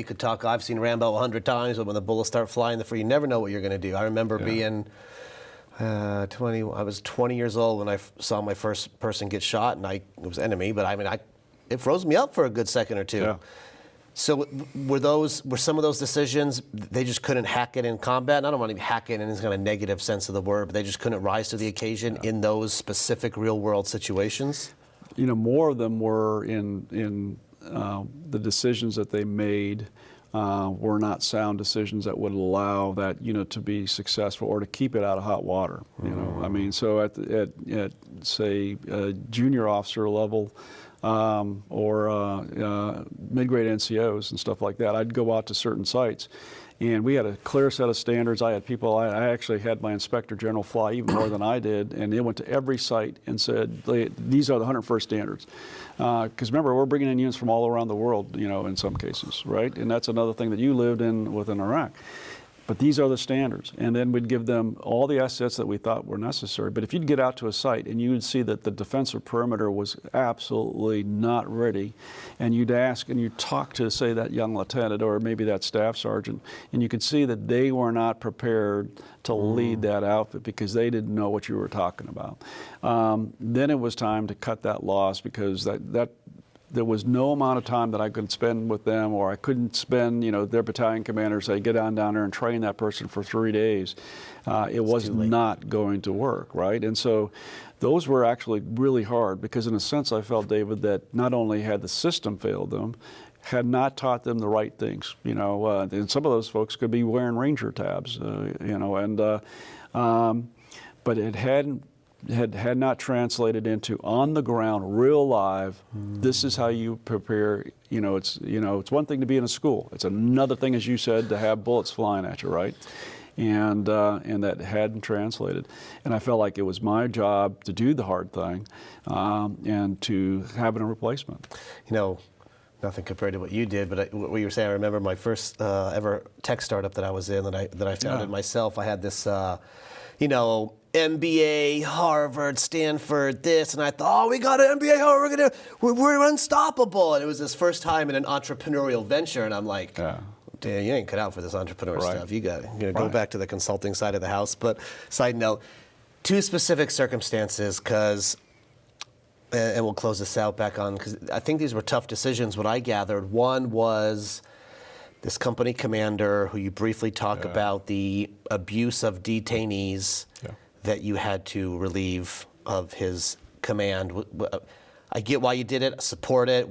could talk. I've seen Rambo 100 times, but when the bullets start flying, you never know what you're going to do. I remember being 20. I was 20 years old when I saw my first person get shot, and it was enemy. But it froze me up for a good second or two. Yeah. So were some of those decisions, they just couldn't hack it in combat? And I don't want to hack it in any kind of negative sense of the word, but they just couldn't rise to the occasion in those specific real world situations? You know, more of them were in the decisions that they made were not sound decisions that would allow that unit to be successful or to keep it out of hot water. You know, I mean, so at say junior officer level or mid-grade NCOs and stuff like that, I'd go out to certain sites. And we had a clear set of standards. I had people, I actually had my inspector general fly even more than I did, and they went to every site and said, these are the 101st standards. Because remember, we're bringing in units from all around the world, you know, in some cases, right? And that's another thing that you lived in within Iraq. But these are the standards. And then we'd give them all the assets that we thought were necessary. But if you'd get out to a site and you would see that the defensive perimeter was absolutely not ready, and you'd ask and you'd talk to, say, that young lieutenant or maybe that staff sergeant, and you could see that they were not prepared to lead that outfit because they didn't know what you were talking about. Then it was time to cut that loss because there was no amount of time that I could spend with them, or I couldn't spend, you know, their battalion commander say, get on down there and train that person for 3 days. It was not going to work, right? And so those were actually really hard because in a sense I felt, David, that not only had the system failed them, had not taught them the right things, you know, and some of those folks could be wearing Ranger tabs, you know, and but it had not translated into on the ground, real live. This is how you prepare. You know, it's one thing to be in a school. It's another thing, as you said, to have bullets flying at you, right? And that hadn't translated. And I felt like it was my job to do the hard thing, and to have a replacement. You know, nothing compared to what you did, but what you were saying, I remember my first ever tech startup that I was in, that I founded myself. I had this, you know, MBA, Harvard, Stanford, this, and I thought, oh, we got an MBA, Harvard, we're unstoppable. And it was this first time in an entrepreneurial venture, and I'm like, damn, you ain't cut out for this entrepreneur stuff. You got to go back to the consulting side of the house. But side note, two specific circumstances, because, and we'll close this out back on, because I think these were tough decisions, what I gathered. One was this company commander who you briefly talk about the abuse of detainees that you had to relieve of his command. I get why you did it, support it.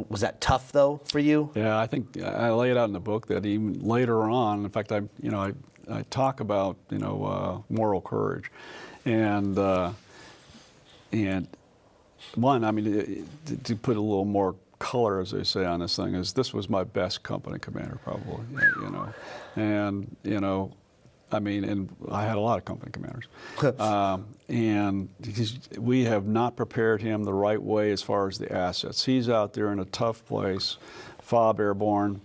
Was that tough though for you? Yeah, I think I lay it out in the book that even later on, in fact, I talk about, you know, moral courage, and one, I mean, to put a little more color, as they say on this thing, is this was my best company commander probably, you know, and you know. I mean, and I had a lot of company commanders, and we have not prepared him the right way as far as the assets. He's out there in a tough place, 101st Airborne,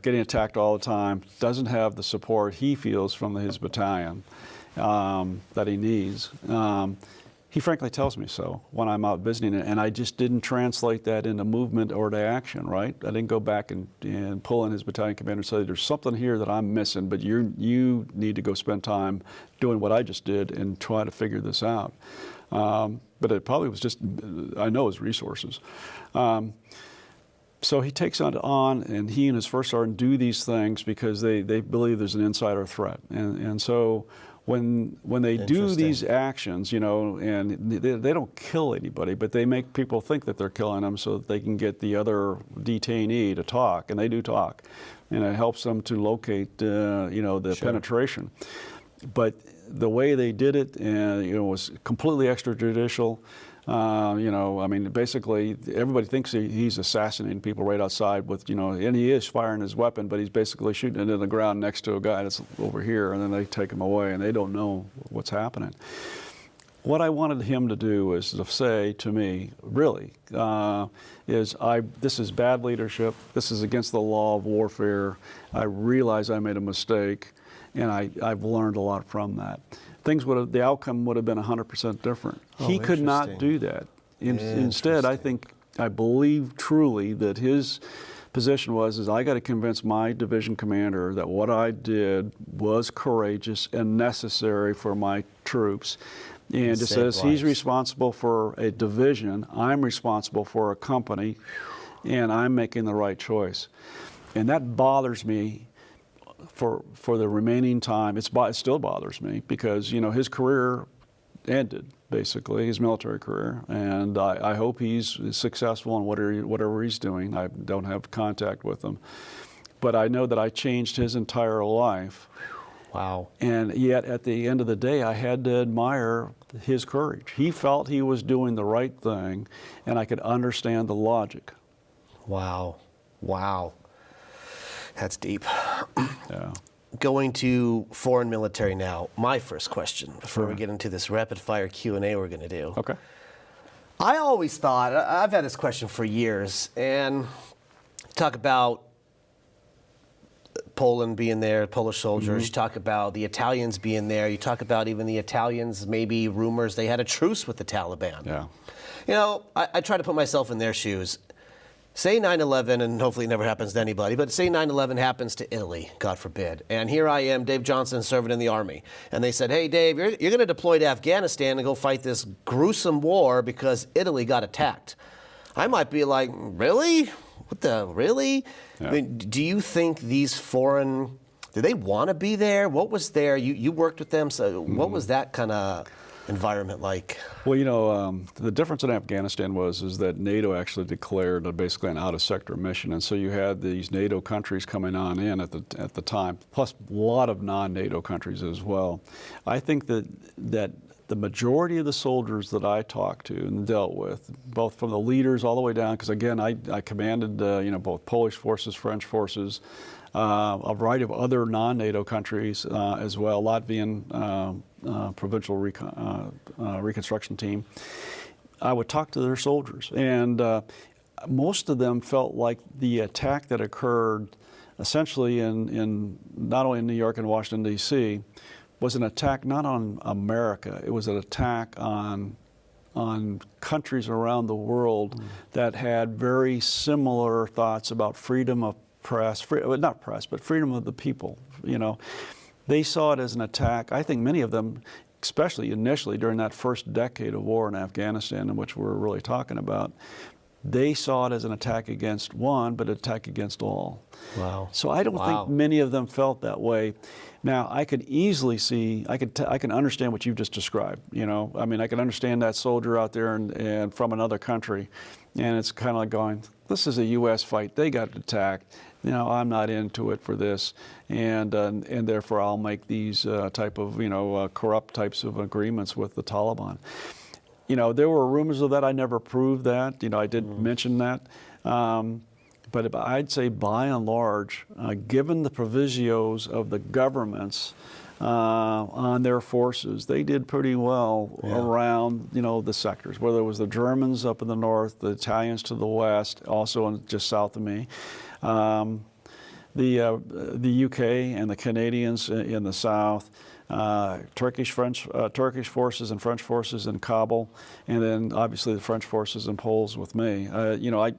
getting attacked all the time, doesn't have the support he feels from his battalion that he needs. He frankly tells me so when I'm out visiting it, and I just didn't translate that into movement or to action, right? I didn't go back and pull in his battalion commander and say, there's something here that I'm missing, but you need to go spend time doing what I just did and try to figure this out. But it probably was just, I know, his resources. So he takes on, and he and his first sergeant do these things because they believe there's an insider threat. And so when they do these actions, you know, and they don't kill anybody, but they make people think that they're killing them so that they can get the other detainee to talk, and they do talk, and it helps them to locate, you know, the penetration. But the way they did it, you know, was completely extrajudicial. You know, I mean, basically, everybody thinks he's assassinating people right outside with, you know, and he is firing his weapon, but he's basically shooting it in the ground next to a guy that's over here, and then they take him away, and they don't know what's happening. What I wanted him to do is to say to me, really, this is bad leadership. This is against the law of warfare. I realize I made a mistake, and I've learned a lot from that. The outcome would have been 100% different. He could not do that. Instead, I believe truly that his position is I got to convince my division commander that what I did was courageous and necessary for my troops. And just as he's responsible for a division, I'm responsible for a company. and I'm making the right choice. And that bothers me for the remaining time. It still bothers me because, you know, his career ended, basically, his military career. And I hope he's successful in whatever he's doing. I don't have contact with him. But I know that I changed his entire life. Wow. And yet, at the end of the day, I had to admire his courage. He felt he was doing the right thing, and I could understand the logic. Wow. Wow. That's deep. Yeah. Going to foreign military now, my first question before we get into this rapid fire Q&A we're going to do. Okay. I always thought, I've had this question for years, and talk about Poland being there, Polish soldiers, you talk about the Italians being there, you talk about even the Italians, maybe rumors they had a truce with the Taliban. Yeah. You know, I try to put myself in their shoes. Say 9/11, and hopefully it never happens to anybody, but say 9/11 happens to Italy, God forbid. And here I am, Dave Johnson, serving in the Army. And they said, hey, Dave, you're going to deploy to Afghanistan and go fight this gruesome war because Italy got attacked. I might be like, really? Really? Yeah. I mean, do you think these foreign, do they want to be there? What was there? You worked with them, so what was that kind of environment like? Well, you know, the difference in Afghanistan is that NATO actually declared basically an out-of-sector mission, and so you had these NATO countries coming on in at the time, plus a lot of non-NATO countries as well. I think that the majority of the soldiers that I talked to and dealt with, both from the leaders all the way down, because again, I commanded you know, both Polish forces, French forces, a variety of other non-NATO countries as well, Latvian provincial reconstruction team. I would talk to their soldiers, and most of them felt like the attack that occurred essentially in not only in New York and Washington, D.C., was an attack not on America, it was an attack on countries around the world that had very similar thoughts about freedom of press, not press, but freedom of the people. You know, they saw it as an attack. I think many of them, especially initially during that first decade of war in Afghanistan, in which we're really talking about, they saw it as an attack against one, but an attack against all. Wow. So I don't think many of them felt that way. Now, I could easily see, I can understand what you've just described. You know, I mean, I can understand that soldier out there and from another country, and it's kind of like going, this is a U.S. fight. They got attacked. You know, I'm not into it for this, and therefore I'll make these type of, you know, corrupt types of agreements with the Taliban. You know, there were rumors of that. I never proved that. You know, I did mention that. But I'd say by and large, given the provisos of the governments on their forces, they did pretty well around, you know, the sectors, whether it was the Germans up in the north, the Italians to the west, also just south of me, the UK and the Canadians in the south, Turkish forces and French forces in Kabul, and then obviously the French forces and Poles with me. You know, I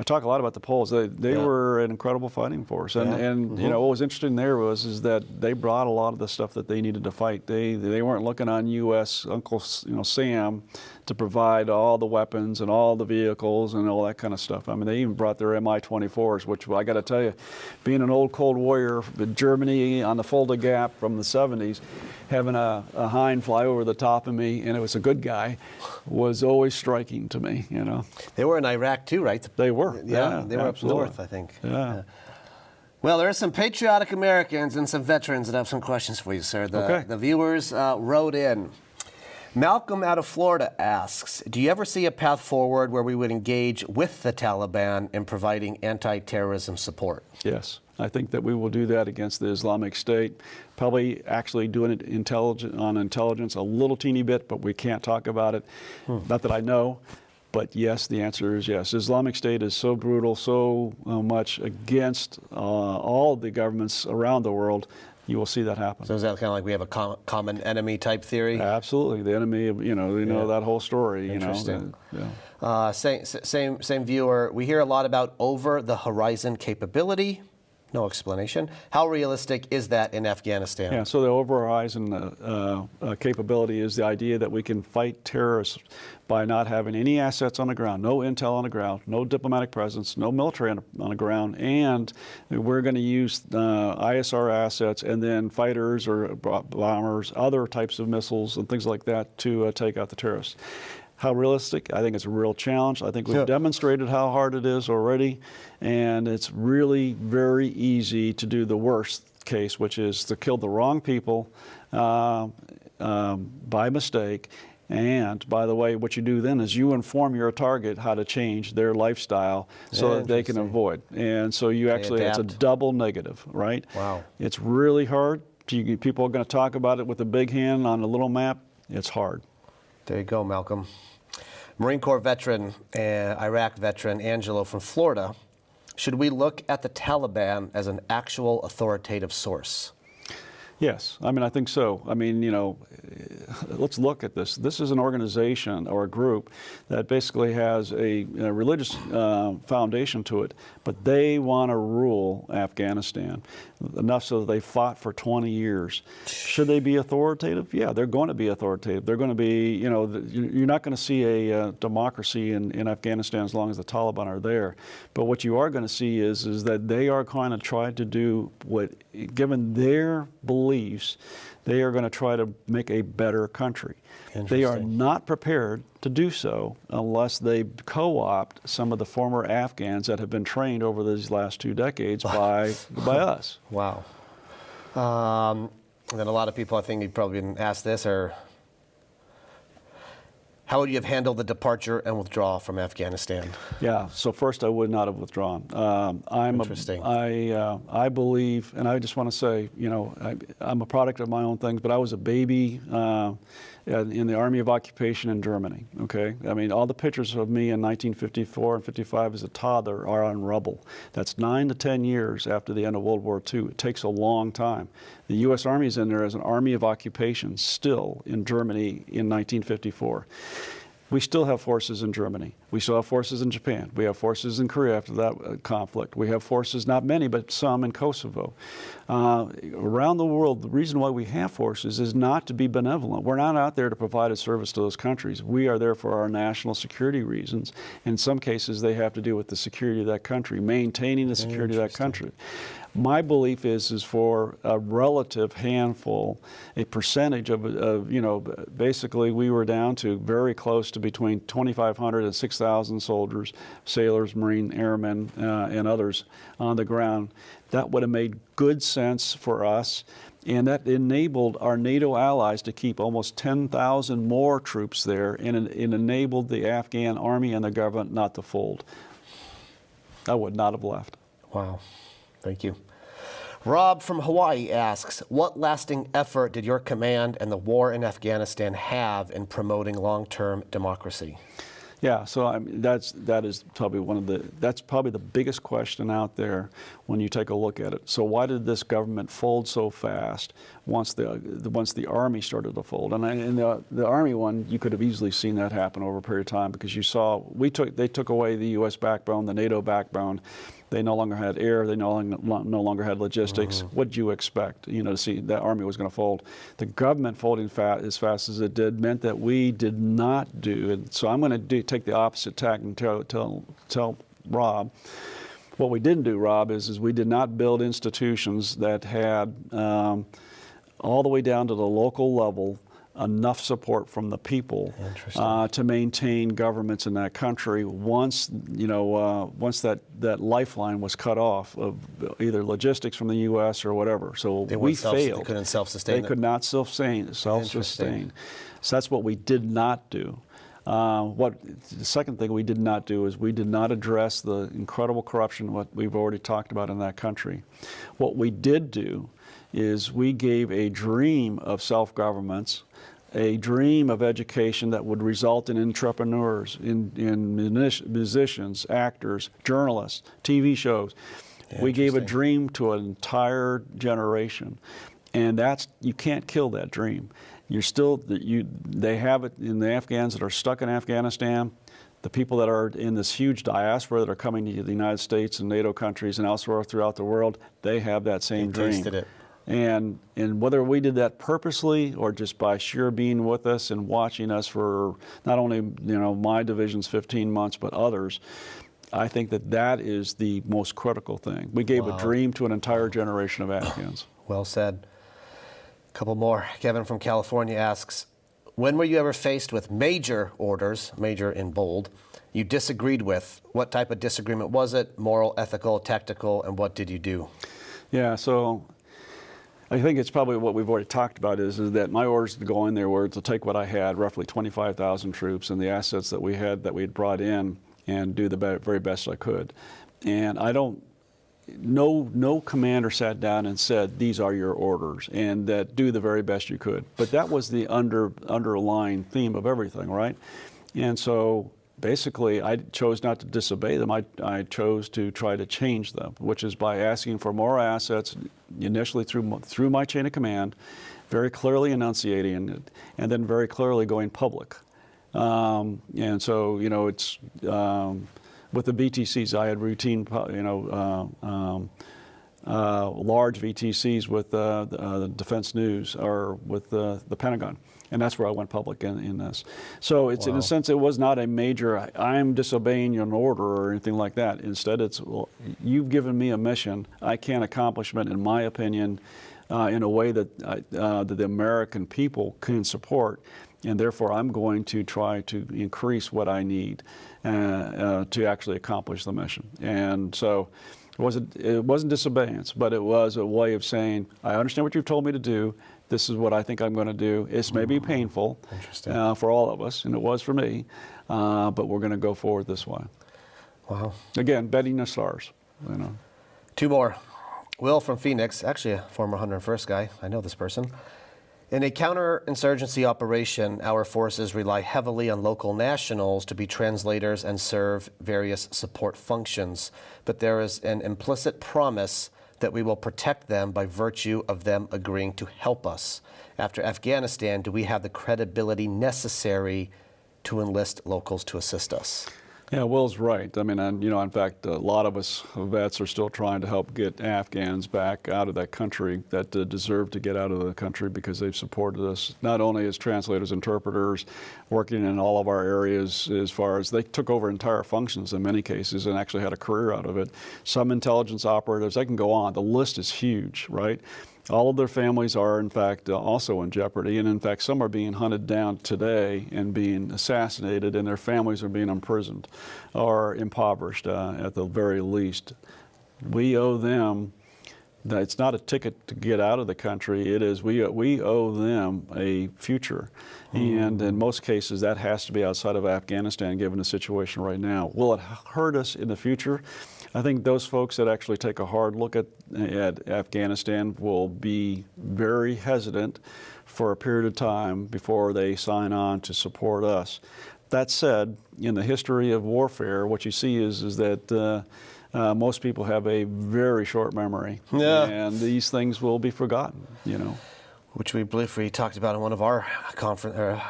talk a lot about the Poles. They were an incredible fighting force, and you know what was interesting there is that they brought a lot of the stuff that they needed to fight. They weren't looking on U.S. Uncle Sam to provide all the weapons and all the vehicles and all that kind of stuff. I mean, they even brought their Mi-24s, which I got to tell you, being an old Cold Warrior in Germany on the Fulda Gap from the 70s, having a Hind fly over the top of me, and it was a good guy, was always striking to me. You know, they were in Iraq too, right? They were. Yeah, they were absolutely. up north, I think. Yeah. Well, there are some patriotic Americans and some veterans that have some questions for you, sir. The viewers wrote in. Malcolm out of Florida asks, do you ever see a path forward where we would engage with the Taliban in providing anti-terrorism support? Yes. I think that we will do that against the Islamic State, probably actually doing it on intelligence a little teeny bit, but we can't talk about it. Not that I know, but yes, the answer is yes. Islamic State is so brutal, so much against all the governments around the world. You will see that happen. So is that kind of like we have a common enemy type theory? Absolutely. The enemy, you know that whole story. Interesting. You know, same viewer. We hear a lot about over-the-horizon capability. No explanation. How realistic is that in Afghanistan? Yeah, so the over-horizon capability is the idea that we can fight terrorists by not having any assets on the ground, no intel on the ground, no diplomatic presence, no military on the ground, and we're going to use ISR assets and then fighters or bombers, other types of missiles and things like that to take out the terrorists. How realistic? I think it's a real challenge. I think we've demonstrated how hard it is already, and it's really very easy to do the worst case, which is to kill the wrong people by mistake. And by the way, what you do then is you inform your target how to change their lifestyle so that they can avoid. And so you actually, it's a double negative, right? Wow. It's really hard. People are going to talk about it with a big hand on a little map. It's hard. There you go, Malcolm. Marine Corps veteran, Iraq veteran, Angelo from Florida. Should we look at the Taliban as an actual authoritative source? Yes, I mean, I think so. I mean, you know, let's look at this. This is an organization or a group that basically has a religious foundation to it, but they want to rule Afghanistan enough so that they fought for 20 years. Should they be authoritative? Yeah, they're going to be authoritative. They're going to be, you know, you're not going to see a democracy in Afghanistan as long as the Taliban are there. But what you are going to see is that they are kind of trying to do what, given their beliefs, they are going to try to make a better country. They are not prepared to do so unless they co-opt some of the former Afghans that have been trained over these last 2 decades by us. Wow. And then a lot of people, I think you've probably been asked this, or how would you have handled the departure and withdrawal from Afghanistan? Yeah, so first I would not have withdrawn. Interesting. I believe, and I just want to say, you know, I'm a product of my own things, but I was a baby in the Army of Occupation in Germany, okay? I mean, all the pictures of me in 1954 and 55 as a toddler are on rubble. That's 9 to 10 years after the end of World War II. It takes a long time. The U.S. Army is in there as an Army of Occupation still in Germany in 1954. We still have forces in Germany. We still have forces in Japan. We have forces in Korea after that conflict. We have forces, not many, but some in Kosovo. Around the world, the reason why we have forces is not to be benevolent. We're not out there to provide a service to those countries. We are there for our national security reasons. In some cases, they have to do with the security of that country, maintaining the security of that country. My belief is for a relative handful, a percentage of, you know, basically we were down to very close to between 2,500 and 6,000 soldiers, sailors, Marine, airmen, and others on the ground. That would have made good sense for us, and that enabled our NATO allies to keep almost 10,000 more troops there, and it enabled the Afghan army and the government not to fold. I would not have left. Wow. Thank you. Rob from Hawaii asks, what lasting effort did your command and the war in Afghanistan have in promoting long-term democracy? Yeah, so I mean, that is probably that's probably the biggest question out there when you take a look at it. So why did this government fold so fast once the Army started to fold? And in the Army one, you could have easily seen that happen over a period of time, because you saw they took away the U.S. backbone, the NATO backbone. They no longer had air. They no longer had logistics. What did you expect? You know, to see that Army was going to fold. The government folding as fast as it did meant that we did not do. And so I'm going to take the opposite tack and tell Rob. What we didn't do, Rob, is we did not build institutions that had all the way down to the local level enough support from the people to maintain governments in that country once that lifeline was cut off of either logistics from the U.S. or whatever. So we failed. They couldn't self-sustain. They could not self-sustain. So that's what we did not do. The second thing we did not do is we did not address the incredible corruption what we've already talked about in that country. What we did do is we gave a dream of self-governments, a dream of education that would result in entrepreneurs, in musicians, actors, journalists, TV shows. We gave a dream to an entire generation, and you can't kill that dream. They have it in the Afghans that are stuck in Afghanistan. the people that are in this huge diaspora that are coming to the United States and NATO countries and elsewhere throughout the world, they have that same dream. Tasted it. And whether we did that purposely or just by sheer being with us and watching us for not only my division's 15 months but others, I think that is the most critical thing. We gave a dream to an entire generation of Afghans. Well said. A couple more. Kevin from California asks, when were you ever faced with major orders, major in bold, you disagreed with? What type of disagreement was it? Moral, ethical, tactical, and what did you do? Yeah, so I think it's probably what we've already talked about is that my orders to go in there were to take what I had, roughly 25,000 troops, and the assets that we had brought in and do the very best I could. And no commander sat down and said, these are your orders, and that do the very best you could. But that was the underlying theme of everything, right? And so basically, I chose not to disobey them. I chose to try to change them, which is by asking for more assets initially through my chain of command, very clearly enunciating it, and then very clearly going public. And so, it's with the VTCs, I had routine, large VTCs with the Defense News or with the Pentagon. And that's where I went public in this. So it's in a sense, it was not a major, I'm disobeying an order or anything like that. Instead, it's, well, you've given me a mission. I can accomplish it, in my opinion, in a way that the American people can support. And therefore, I'm going to try to increase what I need to actually accomplish the mission. And so it wasn't disobedience, but it was a way of saying, I understand what you've told me to do. This is what I think I'm going to do. It's maybe painful for all of us, and it was for me, but we're going to go forward this way. Wow. Again, betting the stars. Two more. Will from Phoenix, actually a former 101st guy. I know this person. In a counterinsurgency operation, our forces rely heavily on local nationals to be translators and serve various support functions. But there is an implicit promise that we will protect them by virtue of them agreeing to help us. After Afghanistan, do we have the credibility necessary to enlist locals to assist us? Yeah, Will's right. I mean, in fact, a lot of us vets are still trying to help get Afghans back out of that country that deserve to get out of the country because they've supported us, not only as translators, interpreters, working in all of our areas as far as they took over entire functions in many cases and actually had a career out of it. Some intelligence operatives, I can go on. The list is huge, right? All of their families are, in fact, also in jeopardy, and in fact, some are being hunted down today and being assassinated, and their families are being imprisoned or impoverished at the very least. We owe them, that it's not a ticket to get out of the country, it is we owe them a future. And in most cases, that has to be outside of Afghanistan, given the situation right now. Will it hurt us in the future? I think those folks that actually take a hard look at Afghanistan will be very hesitant for a period of time before they sign on to support us. That said, in the history of warfare, what you see is that most people have a very short memory, and these things will be forgotten, Which we believe we talked about in one of our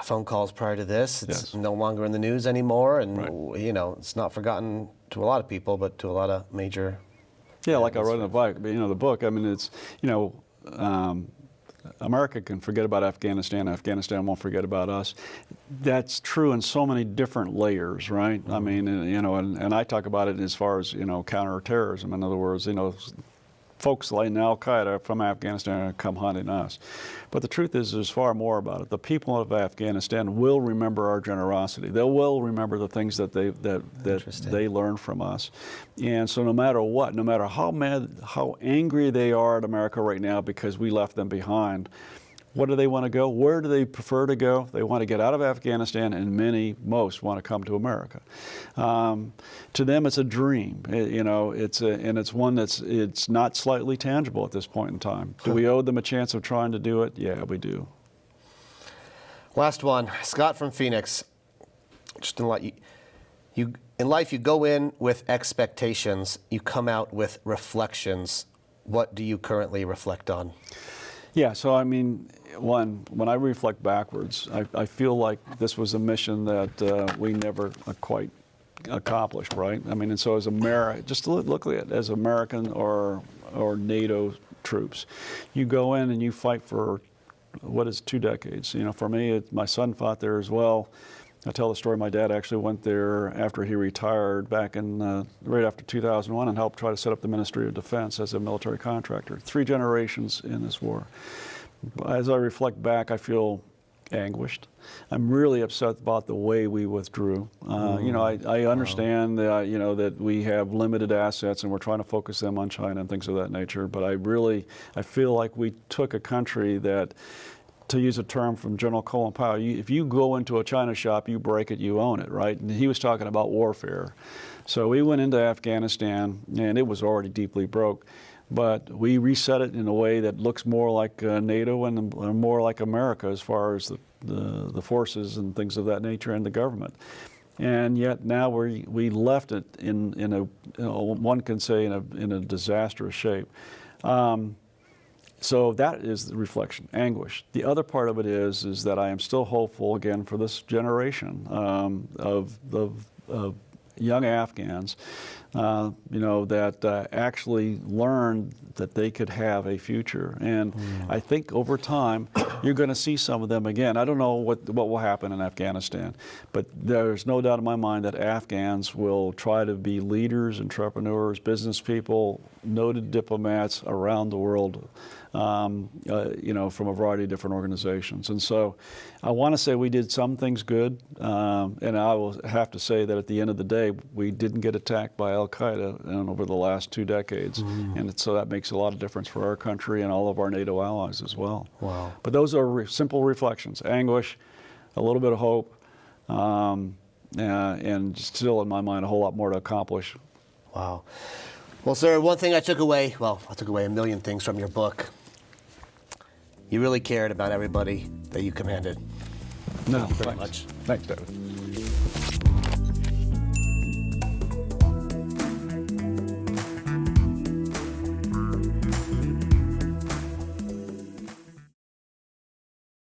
phone calls prior to this. It's no longer in the news anymore, and it's not forgotten to a lot of people, but to a lot of major. Yeah, like I wrote in the book. I mean, it's America can forget about Afghanistan. Afghanistan won't forget about us. That's true in so many different layers, right? I mean, and I talk about it as far as counterterrorism. In other words, folks like Al Qaeda from Afghanistan come hunting us. But the truth is, there's far more about it. The people of Afghanistan will remember our generosity. They will remember the things that they learned from us. And so no matter what, no matter how mad, how angry they are at America right now because we left them behind, what do they want to go? Where do they prefer to go? They want to get out of Afghanistan, and most want to come to America. To them, it's a dream. It's one it's not slightly tangible at this point in time. Do we owe them a chance of trying to do it? Yeah, we do. Last one, Scott from Phoenix. Just in life, you go in with expectations. You come out with reflections. What do you currently reflect on? Yeah, so I mean, when I reflect backwards, I feel like this was a mission that we never quite accomplished, right? I mean, and so as just look at it as American or NATO troops, you go in and you fight for what is 2 decades. You know, for me, my son fought there as well. I tell the story. My dad actually went there after he retired back in right after 2001 and helped try to set up the Ministry of Defense as a military contractor. 3 generations in this war. As I reflect back, I feel anguished. I'm really upset about the way we withdrew. You know, I understand that, you know, that we have limited assets and we're trying to focus them on China and things of that nature. But I feel like we took a country that, to use a term from General Colin Powell, if you go into a China shop, you break it, you own it, right? And he was talking about warfare. So we went into Afghanistan, and it was already deeply broke. But we reset it in a way that looks more like NATO and more like America as far as the forces and things of that nature and the government. And yet now we left it in a, one can say, in a disastrous shape. So that is the reflection, anguish. The other part of it is that I am still hopeful, again, for this generation of young Afghans, you know, that actually learned that they could have a future. And I think over time, you're going to see some of them again. I don't know what will happen in Afghanistan, but there's no doubt in my mind that Afghans will try to be leaders, entrepreneurs, business people, noted diplomats around the world, you know, from a variety of different organizations. And so I want to say we did some things good, and I will have to say that at the end of the day, we didn't get attacked by Al-Qaeda over the last 2 decades. And so that makes a lot of difference for our country and all of our NATO allies as well. Wow. But those are simple reflections, anguish, a little bit of hope, and still in my mind a whole lot more to accomplish. Wow. Well, sir, one thing I took away, well, I took away a million things from your book. You really cared about everybody that you commanded. No, Very thanks. much. Thanks, David.